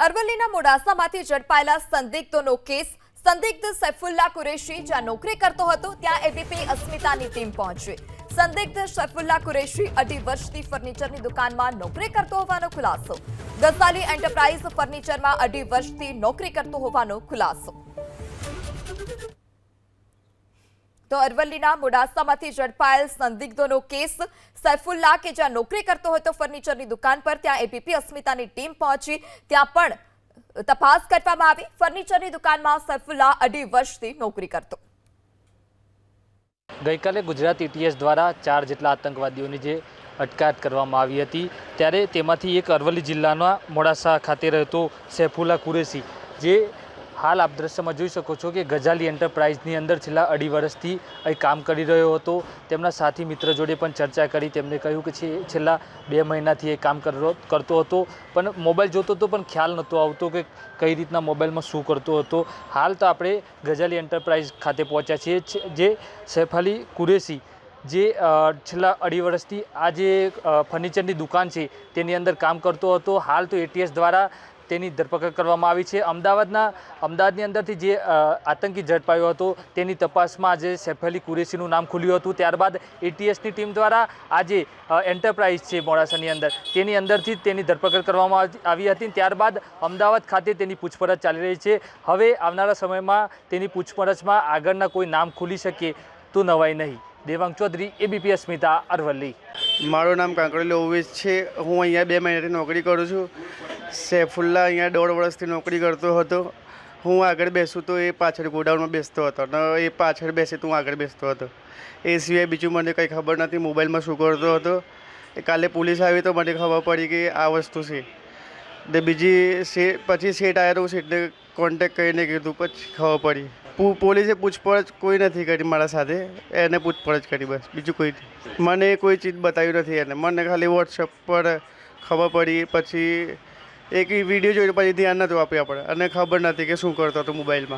અરવલ્લીના મોડાસામાંથી ઝડપાયેલા સંદિગ્ધોનો કેસ। સંદિગ્ધ સૈફુલ્લા કુરેશી જ્યાં નોકરી કરતો હતો ત્યાં એબીપી અસ્મિતાની ટીમ પહોંચી। સંદિગ્ધ સૈફુલ્લા કુરેશી 2.5 વર્ષથી ફર્નિચરની દુકાનમાં નોકરી કરતો હોવાનો ખુલાસો। ગઝાલી એન્ટરપ્રાઇઝ ફર્નિચરમાં 2.5 વર્ષથી નોકરી કરતો હોવાનો ખુલાસો। તો અરવલ્લીના મોડાસામાંથી ઝડપાયેલ સંદિગ્ધોનો કેસ। સૈફુલ્લા કે જ્યાં નોકરી કરતો હતો ફર્નિચરની દુકાન પર ત્યાં એબીપી અસ્મિતાની ટીમ પહોંચી। ત્યાં પણ તપાસ કરવામાં આવી। ફર્નિચરની દુકાનમાં સૈફુલ્લા 2.5 વર્ષથી નોકરી કરતો। ગઈકાલે ગુજરાત એટીએસ દ્વારા 4 જેટલા આતંકવાદીઓની જે અટકાયત કરવામાં આવી હતી ત્યારે તેમાંથી એક અરવલ્લી જિલ્લાના મોડાસા ખાતે રહેતો સૈફુલ્લા કુરેશી જે હાલ આપ દ્રશ્યમાં જોઈ શકો છો કે ગઝાલી એન્ટરપ્રાઇઝની અંદર છેલ્લા 2.5 વર્ષથી અહીં કામ કરી રહ્યો હતો। તેમના સાથી મિત્ર જોડે પણ ચર્ચા કરી। તેમણે કહ્યું કે છેલ્લા 2 મહિનાથી એ કામ કરતો હતો પણ મોબાઈલ જોતો હતો પણ ખ્યાલ નહોતો આવતો કે કઈ રીતના મોબાઈલમાં શું કરતો હતો। હાલ તો આપણે ગઝાલી એન્ટરપ્રાઇઝ ખાતે પહોંચ્યા છીએ જે સૈફુલ્લા કુરેશી જે છેલ્લા 2.5 વર્ષથી આ જે ફર્નિચરની દુકાન છે તેની અંદર કામ કરતો હતો। હાલ તો એટીએસ દ્વારા તેની ધરપકડ કરવામાં આવી છે। અમદાવાદની અંદરથી જે આતંકી ઝડપાયો હતો તેની તપાસમાં આજે સૈફુલ્લા કુરેશીનું નામ ખુલ્યું હતું। ત્યારબાદ એટીએસની ટીમ દ્વારા આજે એન્ટરપ્રાઇઝ છે મોડાસાની અંદર તેની અંદરથી તેની ધરપકડ કરવામાં આવી હતી। ત્યારબાદ અમદાવાદ ખાતે તેની પૂછપરછ ચાલી રહી છે। હવે આવનારા સમયમાં તેની પૂછપરછમાં આગળના કોઈ નામ ખુલી શકે તો નવાઈ નહીં। દેવાંગ ચૌધરી, એબીપી અસ્મિતા, અરવલ્લી। મારું નામ કાંકરેલી ઓવેશ છે। હું અહીંયા 2 મહિનાથી નોકરી કરું છું। સૈફુલ્લા અહીંયા 1.5 વર્ષથી નોકરી કરતો હતો। હું આગળ બેસું તો એ પાછળ ગોડાઉનમાં બેસતો હતો ને એ પાછળ બેસે તો હું આગળ બેસતો હતો। એ સિવાય બીજું મને કંઈ ખબર નથી મોબાઈલમાં શું કરતો હતો। એ કાલે પોલીસ આવી તો મને ખબર પડી કે આ વસ્તુ છે ને બીજી પછી સેટ આવ્યો હું સેટને કોન્ટેક્ટ કરીને કીધું પછી ખબર પડી। પોલીસે પૂછપરછ કોઈ નથી કરી મારા સાથે, એને પૂછપરછ કરી બસ, બીજું કોઈ મને કોઈ ચીજ બતાવ્યું નથી। એને મને ખાલી વોટ્સઅપ પર ખબર પડી। પછી એક વિડીયો જોઈને પછી ધ્યાન નહોતું આપ્યું આપણે અને ખબર નથી કે શું કરતો હતો મોબાઈલમાં।